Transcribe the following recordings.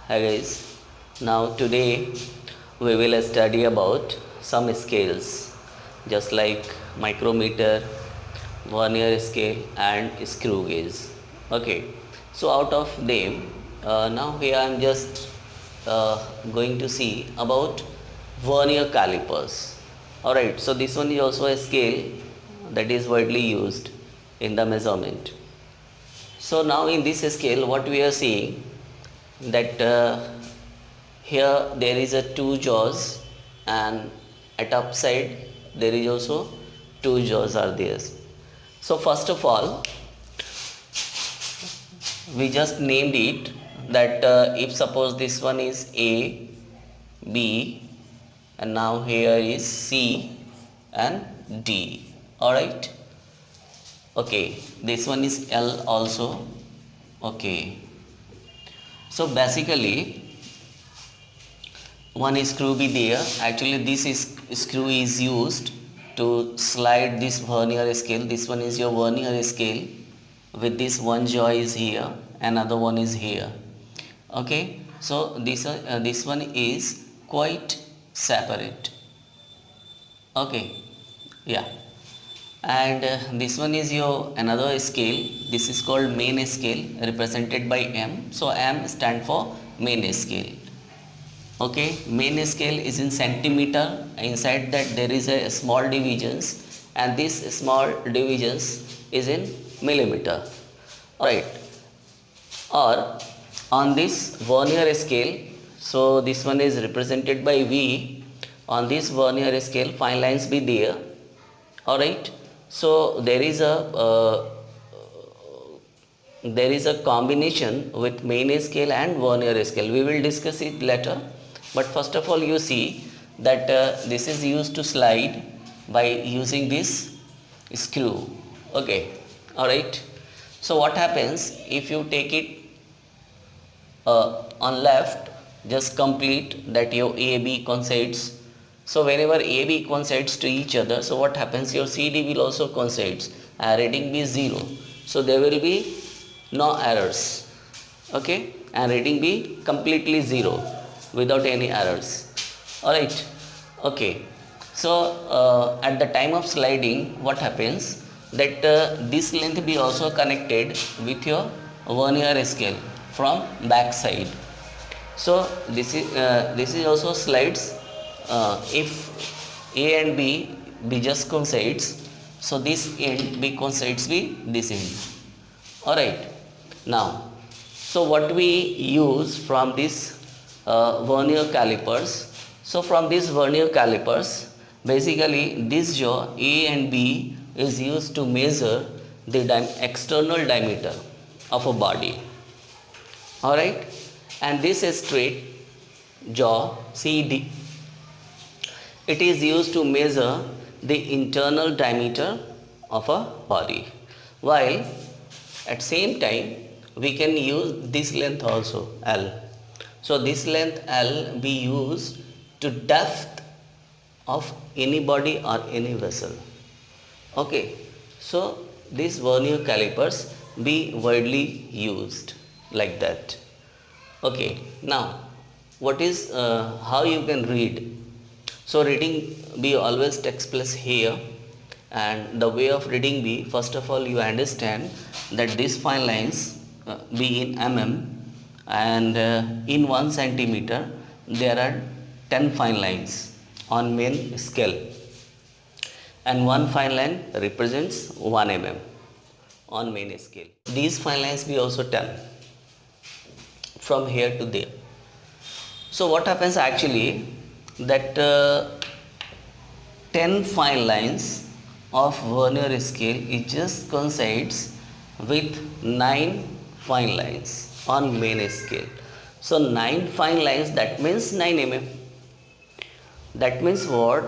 Hi guys, now today we will study about some scales just like micrometer, vernier scale and screw gauge. Okay, so out of them, now here I am just going to see about vernier calipers. Alright, so this one is also a scale that is widely used in the measurement. So now in this scale what we are seeing that here there is a two jaws and at upside there is also two jaws are there. So first of all we just named it that if suppose this one is A, B and now here is C and D. Alright. Okay, this one is L also. Okay. So basically one screw be there. Actually this screw is used to slide this vernier scale. This one is your vernier scale with this one jaw is here, another one is here. Okay, so this one is quite separate. Okay, yeah, and this one is your another scale. This is called main scale represented by M. So M stand for main scale. Okay, main scale is in centimeter. Inside that there is a small divisions and this small divisions is in millimeter. Alright, or on this vernier scale, so this one is represented by V. On this vernier scale fine lines be there. Alright, so there is a combination with main scale and vernier scale. We will discuss it later, but first of all you see that this is used to slide by using this screw. Okay, alright. So what happens if you take it on left, just complete that your AB coincides. So whenever AB coincides to each other, so what happens, your CD will also coincides and reading be 0. So there will be no errors. Okay, and reading be completely 0 without any errors. Alright, okay. So at the time of sliding what happens that this length be also connected with your vernier scale from back side. So this is also slides if A and B be just coincides, so this end B coincides with this end. Alright, now so what we use from this vernier calipers, so from these vernier calipers basically this jaw A and B is used to measure the external diameter of a body. Alright, and this is straight jaw CD, it is used to measure the internal diameter of a body, while at same time we can use this length also L. So this length L be used to depth of any body or any vessel. Okay, so these vernier calipers be widely used like that. Okay, now what is how you can read. So reading be always takes place here, and the way of reading be, first of all you understand that these fine lines be in mm, and in 1 centimeter there are 10 fine lines on main scale, and one fine line represents 1 mm on main scale. These fine lines be also 10 from here to there. So what happens actually that 10 fine lines of vernier scale it just coincides with 9 fine lines on main scale. So 9 fine lines, that means 9 mm. That means what?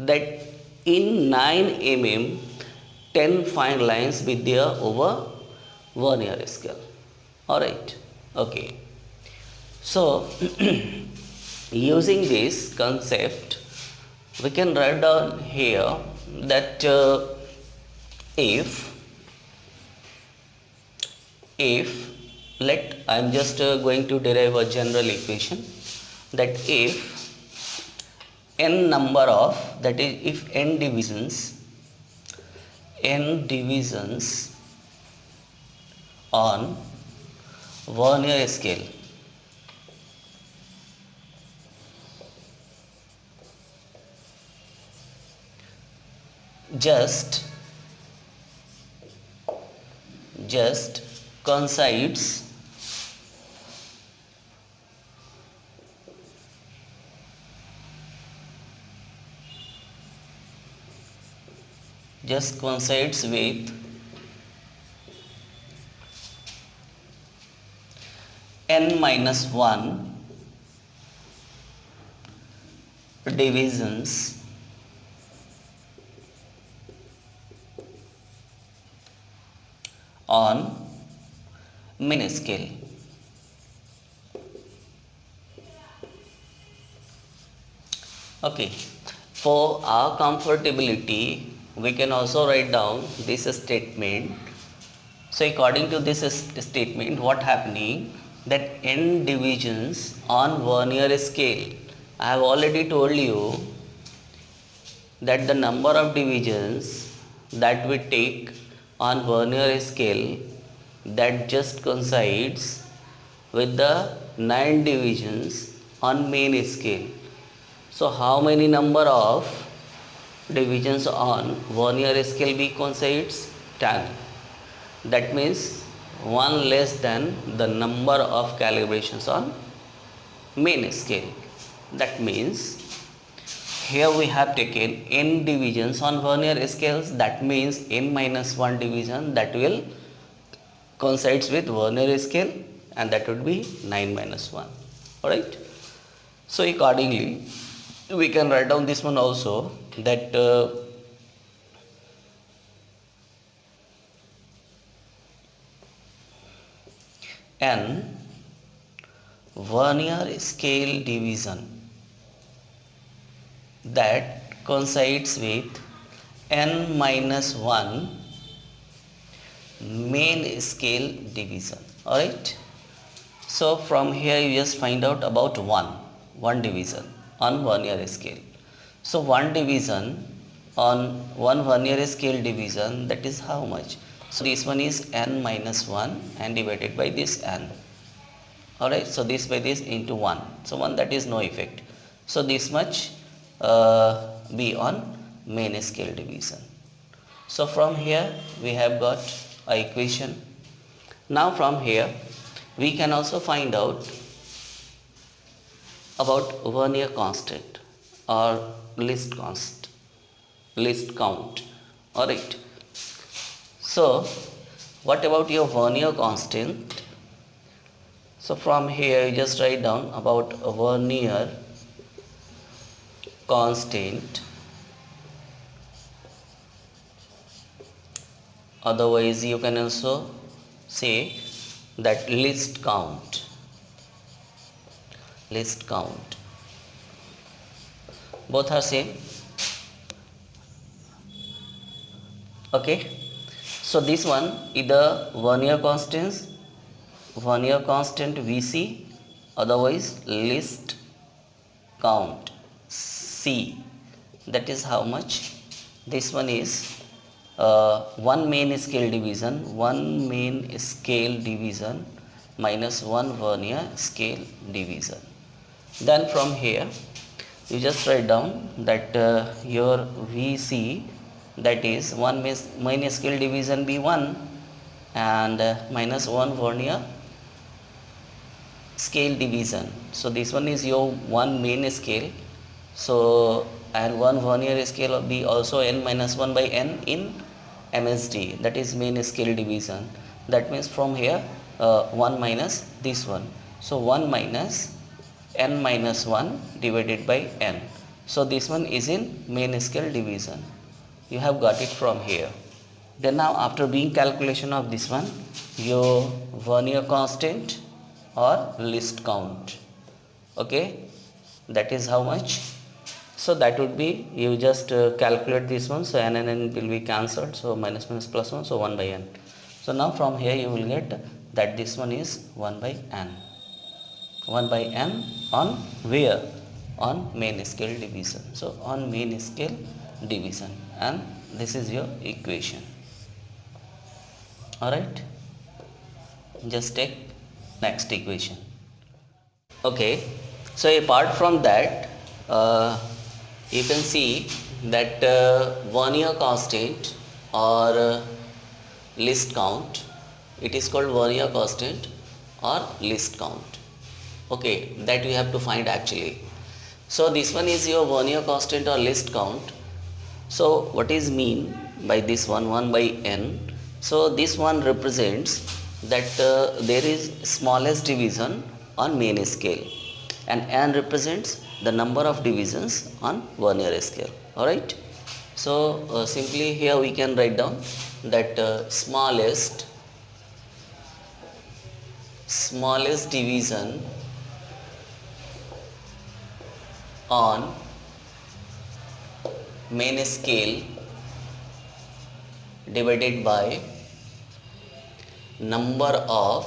That in 9 mm 10 fine lines be there over vernier scale. Alright, okay. So using this concept we can write down here that if I'm just going to derive a general equation that if n number of, that is if n divisions on Vernier scale just coincides with n minus 1 divisions on main scale. Okay, for our comfortability, we can also write down this statement. So according to this statement, what happening that n divisions on Vernier scale. I have already told you that the number of divisions that we take on Vernier scale that just coincides with the 9 divisions on main scale. So how many number of divisions on Vernier scale be coincides? 10. That means one less than the number of calibrations on main scale. That means here we have taken n divisions on Vernier scales. That means n minus 1 division that will coincides with Vernier scale, and that would be 9 minus 1. Alright. So accordingly we can write down this one also, that n Vernier scale division that coincides with n minus 1 main scale division. Alright. So from here you just find out about one division on Vernier scale. So one division on one Vernier scale division, that is how much? So this one is n minus 1 and divided by this n. Alright, so this by this into 1. So 1, that is no effect. So this much be on main scale division. So from here we have got a equation. Now from here we can also find out about Vernier constant or least count. Alright. So what about your Vernier constant? So from here you just write down about a Vernier constant, otherwise you can also say that least count. Both are same. Okay. So this one either Vernier constant VC, otherwise least count C. That is how much? This one is one main scale division minus one Vernier scale division. Then from here you just write down that your VC, that is one main scale division B1 and minus one Vernier scale division. So this one is your one main scale. So and one Vernier scale be also n minus 1 by n in MSD, that is main scale division. That means from here 1 minus this one. So 1 minus n minus 1 divided by n. So this one is in main scale division. You have got it from here. Then now after doing calculation of this one, your Vernier constant or least count. Okay, that is how much? So that would be, you just calculate this one. So n and n will be cancelled. So minus minus plus 1. So 1 by n. So now from here you will get that this one is 1 by n. 1 by n on where? On main scale division. So on main scale division, and this is your equation. Alright, just take next equation. Okay, so apart from that, you can see that Vernier constant or least count, it is called Vernier constant or least count. Okay, that we have to find actually. So this one is your Vernier constant or least count. So what is mean by this one, 1 by n? So this one represents that there is smallest division on main scale, and n represents the number of divisions on Vernier scale. Alright, so simply here we can write down that smallest division on main scale divided by number of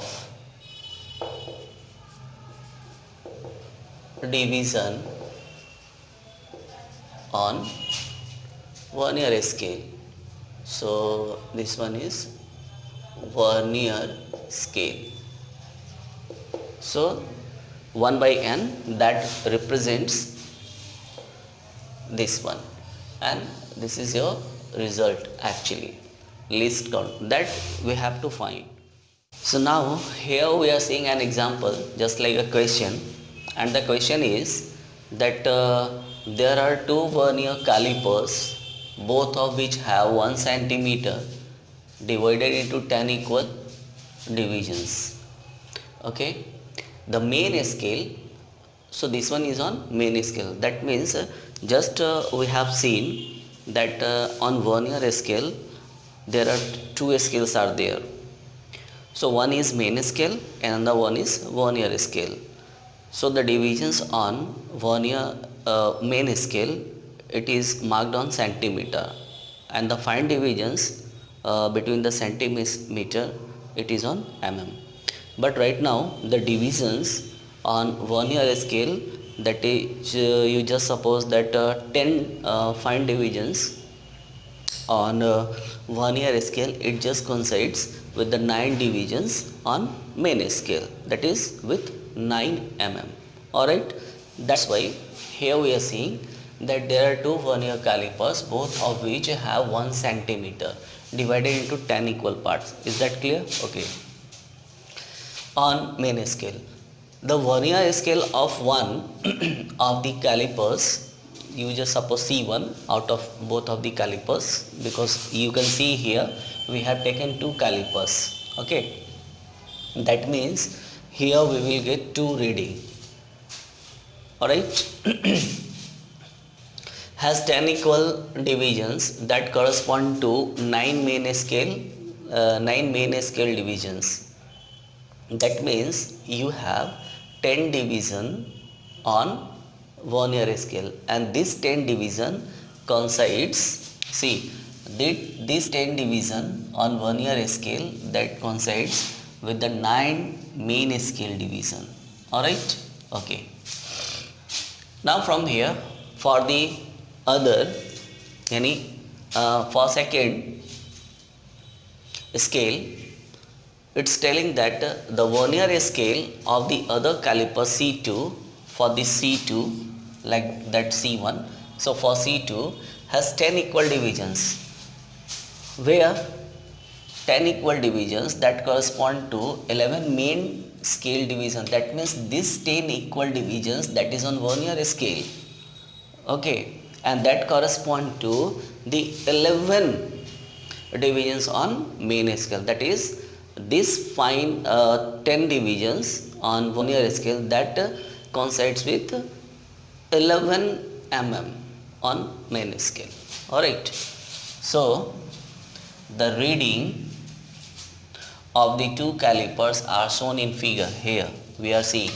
division on Vernier scale. So this one is Vernier scale. So 1 by n, that represents this one, and this is your result actually, least count, that we have to find. So now here we are seeing an example just like a question, and the question is that there are two Vernier calipers, both of which have 1 centimeter divided into 10 equal divisions. Okay, the main scale, so this one is on main scale, that means just we have seen that on Vernier scale there are two scales are there. So one is main scale and another one is Vernier scale. So the divisions on Vernier main scale, it is marked on centimeter, and the fine divisions between the centimeter, it is on mm. But right now the divisions on Vernier scale, that is you just suppose that 10 fine divisions on Vernier scale, it just coincides with the 9 divisions on main scale, that is with 9 mm. Alright, that's why here we are seeing that there are two Vernier calipers, both of which have 1 centimeter divided into 10 equal parts. Is that clear? Okay. On main scale, the Vernier scale of one of the calipers, you just suppose C1 out of both of the calipers, because you can see here we have taken two calipers. Okay, that means here we will get two reading. Alright, has 10 equal divisions that correspond to 9 main scale divisions. That means you have 10 division on Vernier scale, and this 10 division coincides, see this 10 division on Vernier scale, that coincides with the 9 main scale division. Alright, okay. Now from here, for the other for second scale, it's telling that the Vernier scale of the other caliper C2, for the C2 like that C1, so for C2 has 10 equal divisions, where 10 equal divisions that correspond to 11 main scale division. That means this 10 equal divisions that is on Vernier scale, okay, and that correspond to the 11 divisions on main scale, that is this fine 10 divisions on Vernier scale that coincides with 11 mm on main scale. Alright, so the reading of the two calipers are shown in figure. Here we are seeing,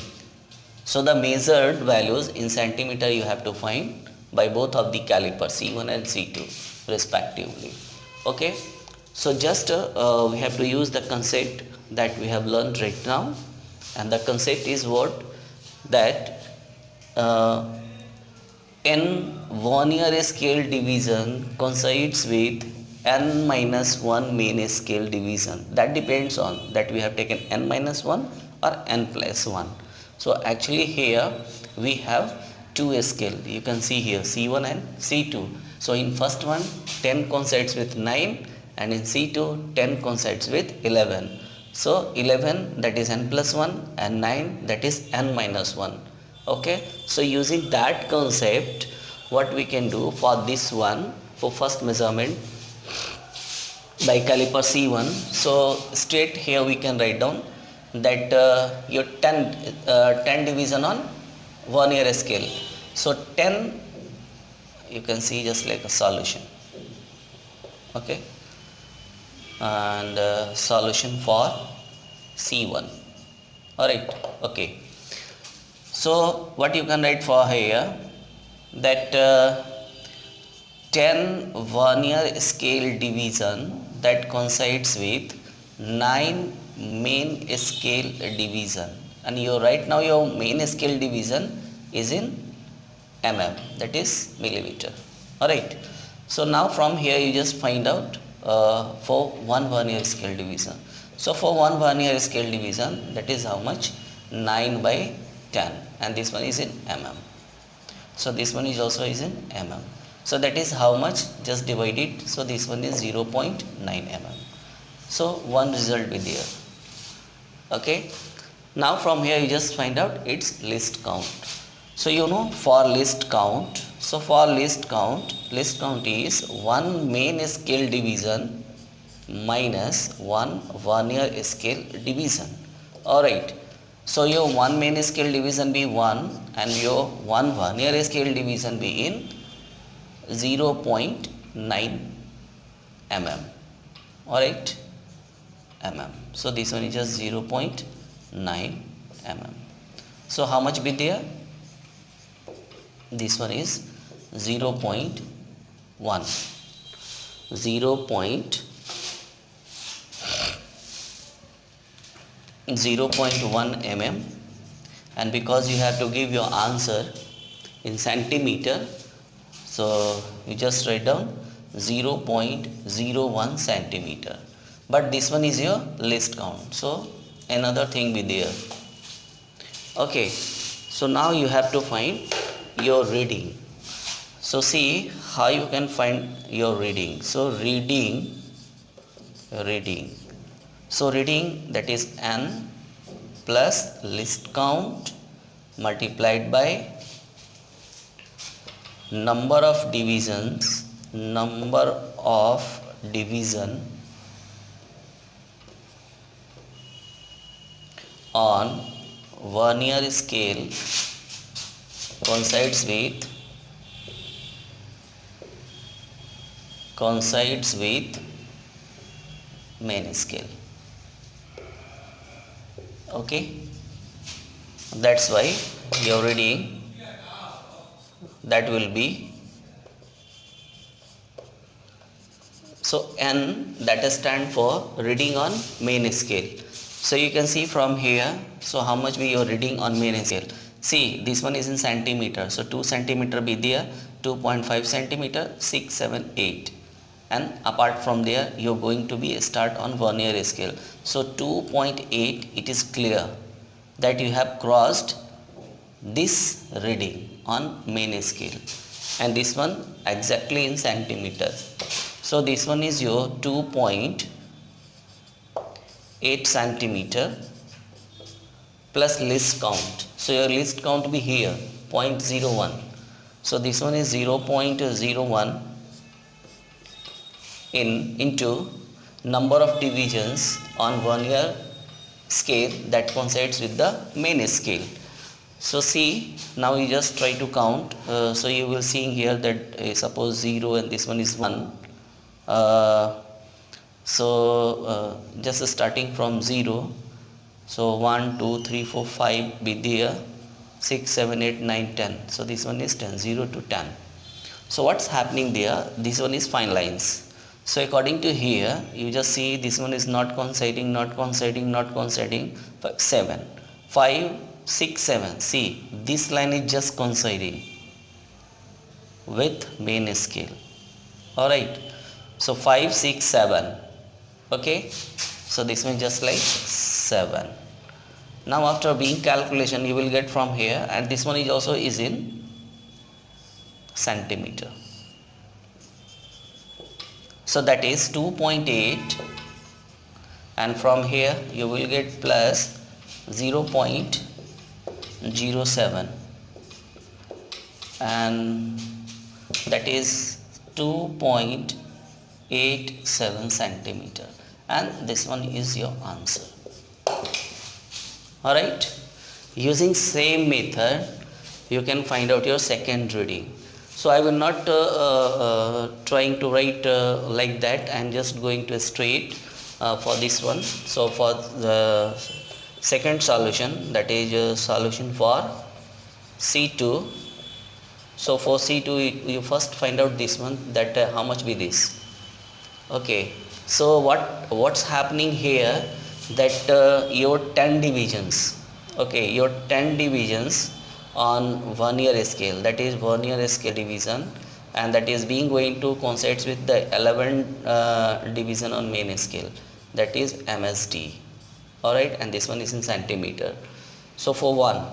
so the measured values in centimeter you have to find by both of the calipers C1 and C2 respectively. Okay, so just we have to use the concept that we have learned right now, and the concept is what, that n vernier scale division coincides with n minus 1 main scale division. That depends on that we have taken n minus 1 or n plus 1. So actually here we have two scale. You can see here C1 and C2. So in first one 10 coincides with 9, and in C2 10 coincides with 11. So 11 that is n plus 1 and 9 that is n minus 1. Okay, so using that concept, what we can do for this one, for first measurement by caliper C1, so straight here we can write down that your 10 division on vernier scale. So 10, you can see just like a solution. Okay, and solution for C1. Alright, okay. So what you can write for here, that 10 vernier scale division that coincides with 9 main scale division, and you right now your main scale division is in mm, that is millimeter. Alright, so now from here you just find out for one vernier scale division. So for one vernier scale division, that is how much, 9 by 10, and this one is in mm. So this one is also is in mm. So that is how much, just divide it. So this one is 0.9 mm. So one result will be there. Okay, now from here you just find out its list count. So you know for list count, so for list count is one main scale division minus one vernier scale division. Alright, so your one main scale division be 1 and your one vernier scale division be in 0.9 mm. Alright, mm. So this one is just 0.9 mm. So how much be there? This one is 0.1 mm, and because you have to give your answer in centimeter, so you just write down 0.01 centimeter. But this one is your list count, so another thing be there. Okay, so now you have to find your reading. So see how you can find your reading. So reading, so reading, that is n plus list count multiplied by number of division on vernier scale coincides with main scale. Okay, that's why your reading that will be, so n that stand for reading on main scale. So you can see from here, so how much be your reading on main scale. See, this one is in centimeter, so 2 centimeter be there, 2.5 centimeter, 6, 7, 8, and apart from there you're going to be start on vernier scale. So 2.8, it is clear that you have crossed this reading on main scale, and this one exactly in centimeter. So this one is your 2.8 centimeter plus list count. So your list count be here 0.01. So this one is 0.01 into number of divisions on vernier scale that coincides with the main scale. So see, now you just try to count. So you will see here that suppose 0 and this one is 1. Just starting from 0. So 1, 2, 3, 4, 5 be there, 6, 7, 8, 9, 10. So this one is 10, 0 to 10. So what's happening there? This one is fine lines. So according to here, you just see this one is not coinciding, not coinciding, not coinciding. 7, 5, 6, 7. See, this line is just coinciding with main scale. Alright. So 5, 6, 7. Okay. So this one just like 7. Now after being calculation, you will get from here, and this one is also is in centimeter. So that is 2.8, and from here you will get plus 0.07, and that is 2.87 centimeter, and this one is your answer. Alright, using same method you can find out your second reading. So I will not trying to write like that. I am just going to straight for this one. So for the second solution, that is solution for C2. So for C2 you first find out this one, that how much be this. Okay, so what's happening here, that your 10 divisions, okay, your 10 divisions on vernier scale, that is vernier scale division, and that is being going to coincides with the 11 division on main scale, that is MSD. Alright, and this one is in centimeter. So for one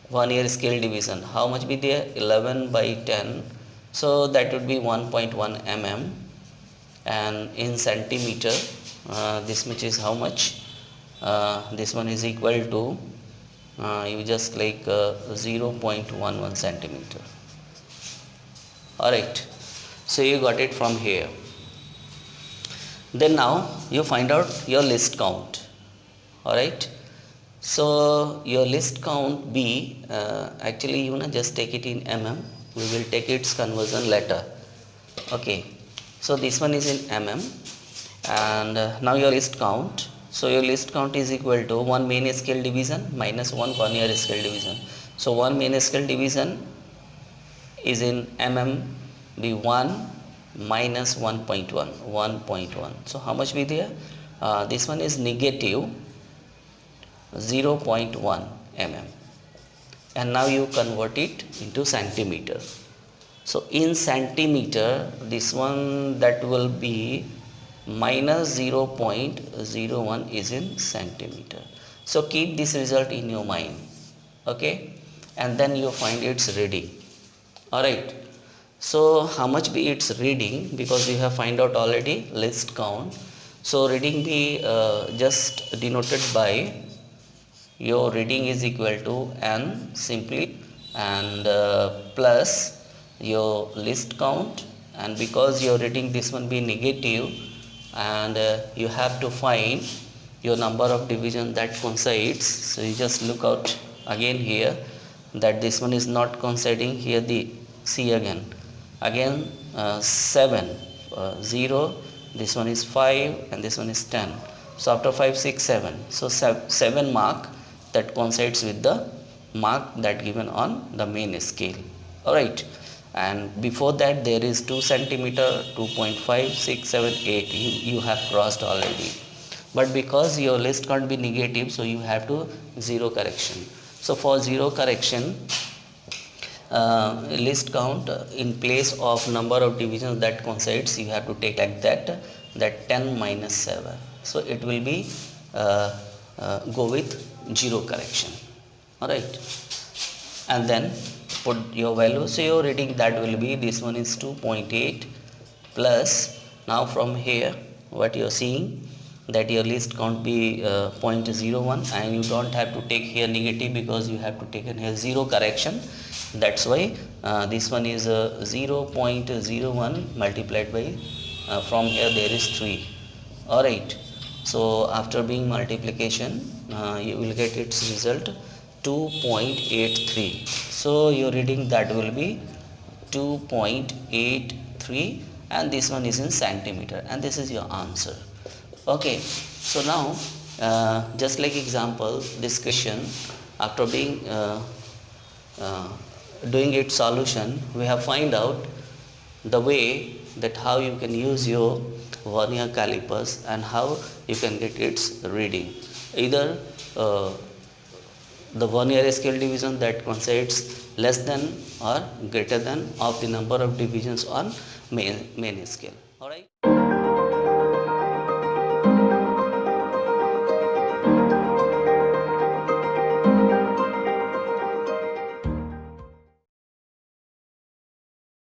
vernier scale division, how much be there? 11 by 10, so that would be 1.1 mm, and in centimeter this much is how much? This one is equal to you just like 0.11 centimeter. Alright, so you got it from here. Then now you find out your list count. Alright, so your list count be actually you know just take it in mm, we will take its conversion later. Okay, so this one is in mm, and now your list count. So your list count is equal to 1 main scale division minus 1 vernier scale division. So 1 main scale division is in mm, be 1 minus 1.1. So how much be there? This one is negative 0.1 mm, and now you convert it into centimeter. So in centimeter, this one that will be minus 0.01 is in centimeter. So keep this result in your mind, okay, and then you find its reading. Alright, so how much be its reading, because you have find out already list count. So reading be just denoted by your reading is equal to n simply, and plus your list count, and because your reading this one be negative, and you have to find your number of division that coincides. So you just look out again here that this one is not coinciding here. The see again 7 0, this one is 5, and this one is 10. So after 5 6 7, so 7 mark that coincides with the mark that given on the main scale. Alright, and before that there is 2 centimeter, 2.5, 6, 7, 8 you have crossed already, but because your list can't be negative, so you have to zero correction. So for zero correction, list count in place of number of divisions that coincides, you have to take like that 10 minus 7, so it will be go with zero correction. Alright, and then put your value. So your reading that will be, this one is 2.8 plus, now from here what you are seeing, that your list count be 0.01, and you don't have to take here negative because you have to take in here zero correction. That's why this one is 0.01 multiplied by from here there is 3. Alright, so after being multiplication you will get its result 2.83. So your reading that will be 2.83, and this one is in centimeter, and this is your answer. Okay, so now just like example, this question after being doing its solution, we have find out the way that how you can use your vernier calipers and how you can get its reading. Either the vernier scale division that consists less than or greater than of the number of divisions on main scale. Alright.